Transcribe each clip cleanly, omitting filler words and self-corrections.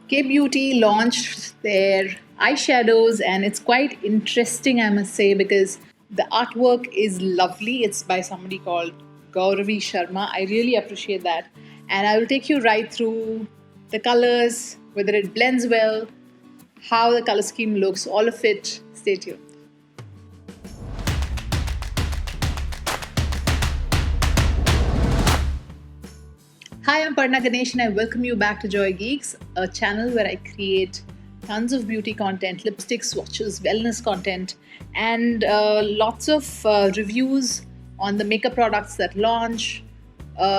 K-Beauty launched their eyeshadows, and it's quite interesting, I must say, because the artwork is lovely. It's by somebody called Gauravi Sharma. I really appreciate that. And I will take you right through the colors, whether it blends well, how the color scheme looks, all of it. Stay tuned. Hi, I'm Aparna Ganesh and I welcome you back to JoyGeeks, a channel where I create tons of beauty content, lipstick swatches, wellness content, and lots of reviews on the makeup products that launch.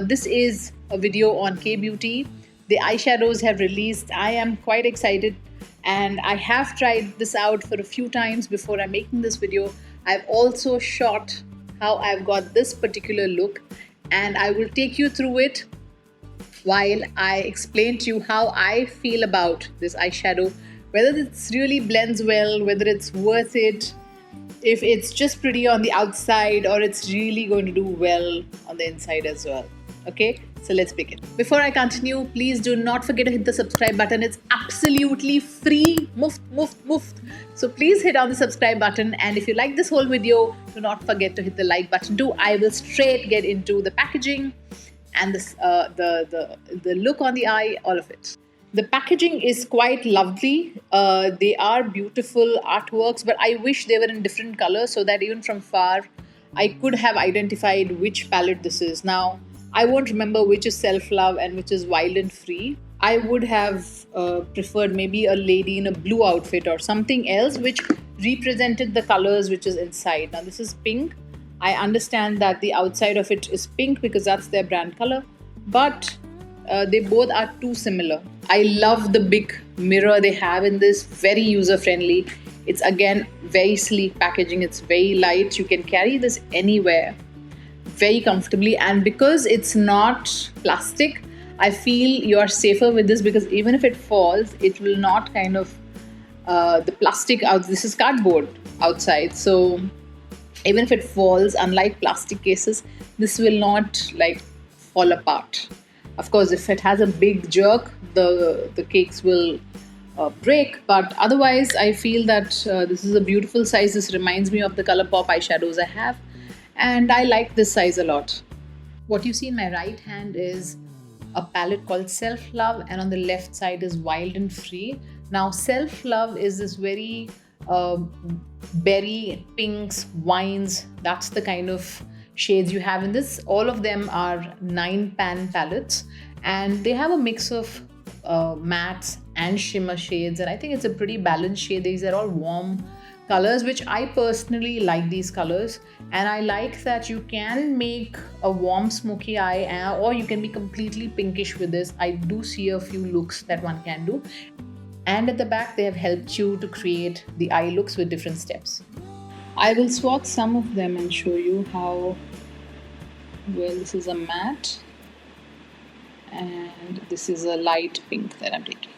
This is a video on K-Beauty. The eyeshadows have released. I am quite excited and I have tried this out for a few times before I'm making this video. I've also shot how I've got this particular look and I will take you through it while I explain to you how I feel about this eyeshadow, whether it really blends well, whether it's worth it, if it's just pretty on the outside or it's really going to do well on the inside as well. Okay, so let's begin. Before I continue, please do not forget to hit the subscribe button. It's absolutely free, muft. So please hit on the subscribe button, and if you like this whole video, do not forget to hit the like button too. I will straight get into the packaging and this, the look on the eye, all of it. The packaging is quite lovely. They are beautiful artworks, but I wish they were in different colors so that even from far I could have identified which palette this is. Now, I won't remember which is Self Love and which is Wild and Free. I would have preferred maybe a lady in a blue outfit or something else which represented the colors which is inside. Now, this is pink. I understand that the outside of it is pink because that's their brand color, but they both are too similar. I love the big mirror they have in this, very user friendly. It's again very sleek packaging, it's very light. You can carry this anywhere very comfortably, and because it's not plastic, I feel you're safer with this because even if it falls, it will not kind of the plastic out. This is cardboard outside, so even if it falls, unlike plastic cases, this will not like fall apart. Of course, if it has a big jerk, the cakes will break, but otherwise I feel that this is a beautiful size. This reminds me of the ColourPop eyeshadows I have, and I like this size a lot. What you see in my right hand is a palette called Self Love, and on the left side is Wild and Free. Now, Self Love is this very berry, pinks, wines. That's the kind of shades you have in this. All of them are 9-pan palettes, and they have a mix of mattes and shimmer shades, and I think it's a pretty balanced shade. These are all warm colors, which I personally like these colors, and I like that you can make a warm smoky eye or you can be completely pinkish with this. I do see a few looks that one can do, and at the back they have helped you to create the eye looks with different steps. I will swatch some of them and show you how well. This is a matte and this is a light pink that I'm taking.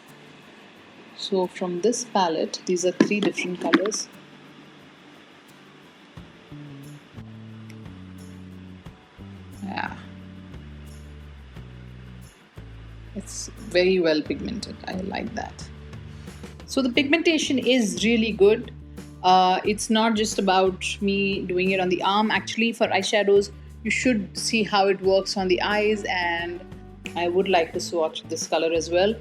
So from this palette, these are 3 different colors. Yeah, it's very well pigmented. I like that. So the pigmentation is really good. It's not just about me doing it on the arm. Actually, for eyeshadows, you should see how it works on the eyes, and I would like to swatch this color as well.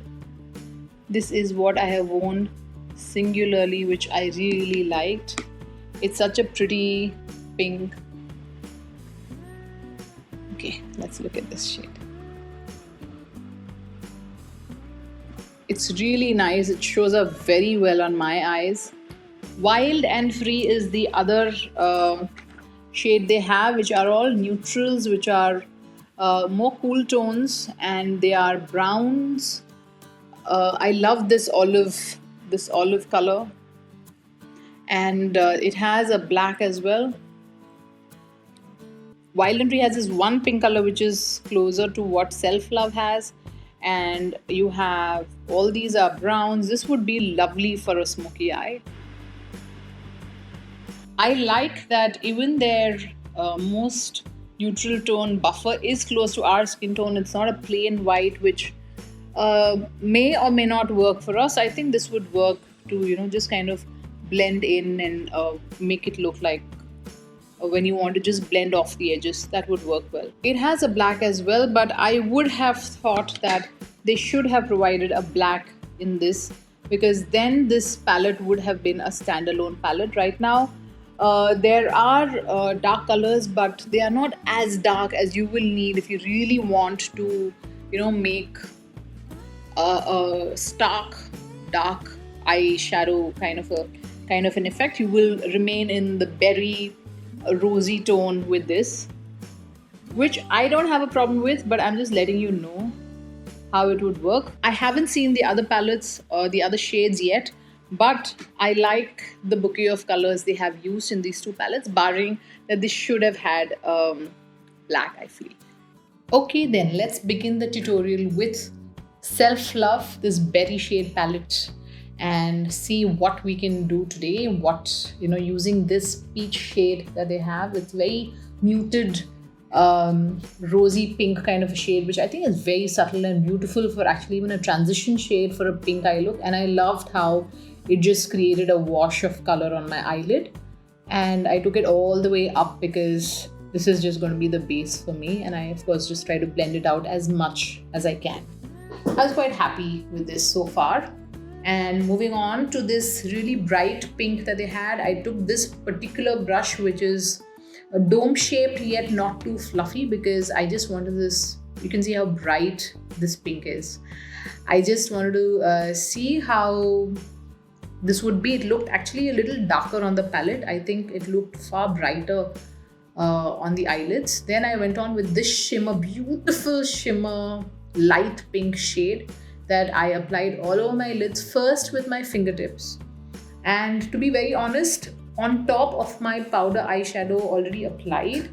This is what I have worn singularly, which I really liked. It's such a pretty pink. Okay, let's look at this shade. It's really nice. It shows up very well on my eyes. Wild and Free is the other shade they have, which are all neutrals, which are more cool tones, and they are browns. I love this olive color, and it has a black as well. Wild and Free has this one pink color which is closer to what Self Love has, and you have all these are browns. This would be lovely for a smoky eye. I like that even their most neutral tone buffer is close to our skin tone. It's not a plain white which may or may not work for us. I think this would work to, just kind of blend in and make it look like when you want to just blend off the edges, that would work well. It has a black as well, but I would have thought that they should have provided a black in this, because then this palette would have been a standalone palette. Right now, there are dark colors, but they are not as dark as you will need if you really want to, make a stark dark eyeshadow kind of an effect. You will remain in the berry rosy tone with this, which I don't have a problem with, but I'm just letting you know how it would work. I haven't seen the other palettes or the other shades yet, but I like the bouquet of colors they have used in these two palettes, barring that this should have had black, I feel. Okay, then let's begin the tutorial with Self Love, this berry shade palette, and see what we can do today. Using this peach shade that they have, it's very muted rosy pink kind of a shade, which I think is very subtle and beautiful for actually even a transition shade for a pink eye look. And I loved how it just created a wash of color on my eyelid, and I took it all the way up because this is just going to be the base for me, and I of course just try to blend it out as much as I can. I was quite happy with this so far. And moving on to this really bright pink that they had, I took this particular brush, which is a dome shaped yet not too fluffy, because I just wanted this. You can see how bright this pink is. I just wanted to see how this would be. It looked actually a little darker on the palette. I think it looked far brighter on the eyelids. Then I went on with this shimmer, beautiful shimmer, light pink shade that I applied all over my lids, first with my fingertips. And to be very honest, on top of my powder eyeshadow already applied,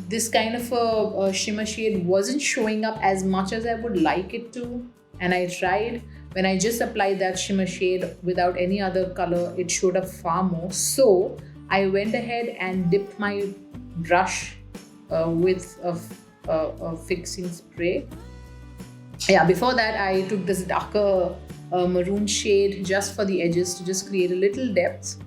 this kind of a shimmer shade wasn't showing up as much as I would like it to. And I tried, when I just applied that shimmer shade without any other color, it showed up far more. So I went ahead and dipped my brush with a fixing spray. Before that, I took this darker maroon shade just for the edges to just create a little depth.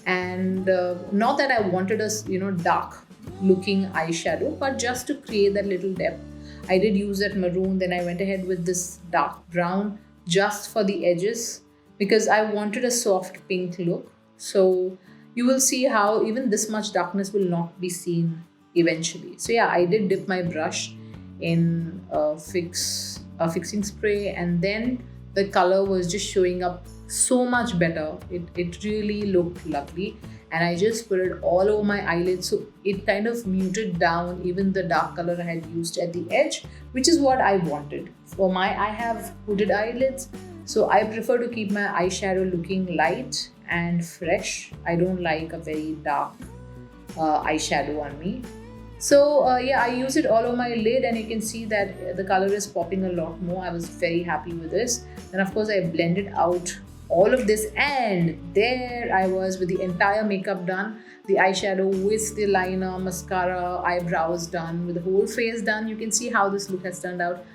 And not that I wanted a dark looking eyeshadow, but just to create that little depth. I did use that maroon. Then I went ahead with this dark brown just for the edges, because I wanted a soft pink look. So you will see how even this much darkness will not be seen eventually. So I did dip my brush in a fixing spray, and then the color was just showing up so much better. It really looked lovely, and I just put it all over my eyelids, so it kind of muted down even the dark color I had used at the edge, which is what I wanted. I have hooded eyelids, so I prefer to keep my eyeshadow looking light and fresh. I don't like a very dark eyeshadow on me. So I use it all over my lid, and you can see that the color is popping a lot more. I was very happy with this. Then of course I blended out all of this, and there I was with the entire makeup done, the eyeshadow with the liner, mascara, eyebrows done, with the whole face done. You can see how this look has turned out.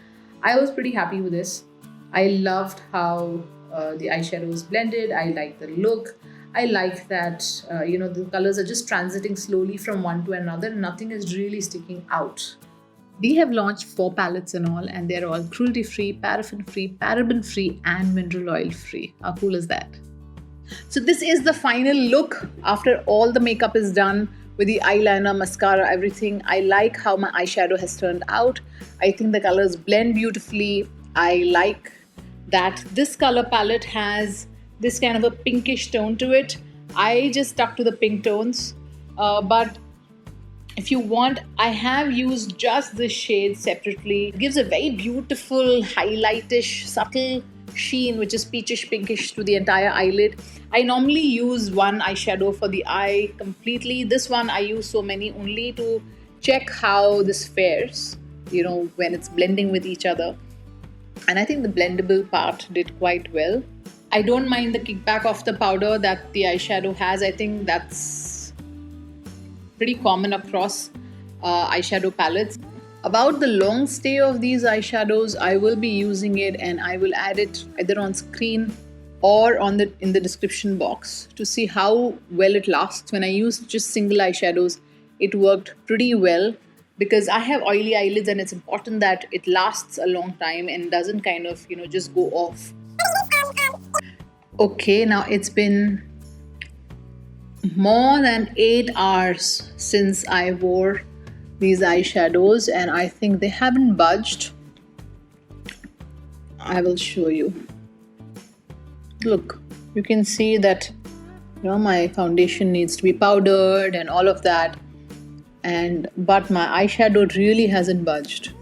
I was pretty happy with this. I loved how the eyeshadow was blended. I like the look. I like that, the colors are just transiting slowly from one to another. Nothing is really sticking out. They have launched 4 palettes in all, and they're all cruelty-free, paraffin-free, paraben-free, and mineral oil-free. How cool is that? So this is the final look after all the makeup is done with the eyeliner, mascara, everything. I like how my eyeshadow has turned out. I think the colors blend beautifully. I like that this color palette has this kind of a pinkish tone to it. I just stuck to the pink tones, but if you want, I have used just this shade separately. It gives a very beautiful highlightish, subtle sheen, which is peachish pinkish to the entire eyelid. I normally use one eyeshadow for the eye completely. This one I use so many only to check how this fares, when it's blending with each other. And I think the blendable part did quite well. I don't mind the kickback of the powder that the eyeshadow has. I think that's pretty common across eyeshadow palettes. About the long stay of these eyeshadows, I will be using it and I will add it either on screen or on the in the description box to see how well it lasts. When I used just single eyeshadows, it worked pretty well because I have oily eyelids and it's important that it lasts a long time and doesn't kind of, just go off. Okay, now it's been more than 8 hours since I wore these eyeshadows and I think they haven't budged. I will show you. Look, you can see that my foundation needs to be powdered and all of that, but my eyeshadow really hasn't budged,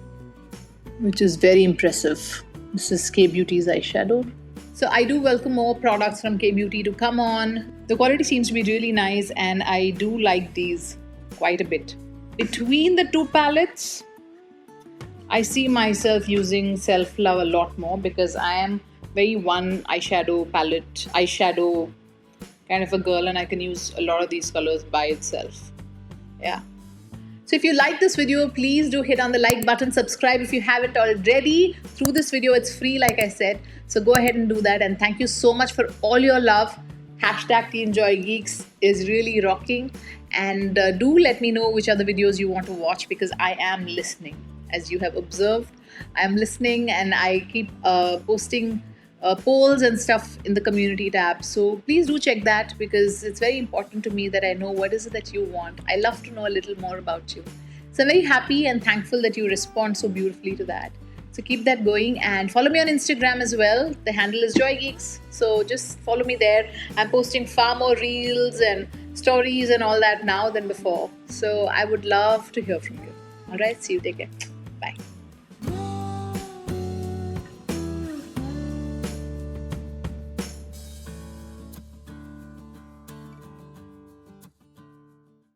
which is very impressive. This is K Beauty's eyeshadow. So I do welcome more products from K Beauty to come on. The quality seems to be really nice and I do like these quite a bit. Between the two palettes, I see myself using Self Love a lot more because I am very one eyeshadow kind of a girl and I can use a lot of these colors by itself. Yeah. So if you like this video, please do hit on the like button, subscribe if you haven't already. Through this video, it's free like I said. So go ahead and do that. And thank you so much for all your love. Hashtag Team JoyGeeks is really rocking. And do let me know which other videos you want to watch because I am listening. As you have observed, I am listening and I keep posting polls and stuff in the community tab. So please do check that because it's very important to me that I know what is it that you want. I love to know a little more about you. So I'm very happy and thankful that you respond so beautifully to that. So keep that going and follow me on Instagram as well. The handle is JoyGeeks. So just follow me there. I'm posting far more reels and stories and all that now than before. So I would love to hear from you. All right, see you. Take care. Bye.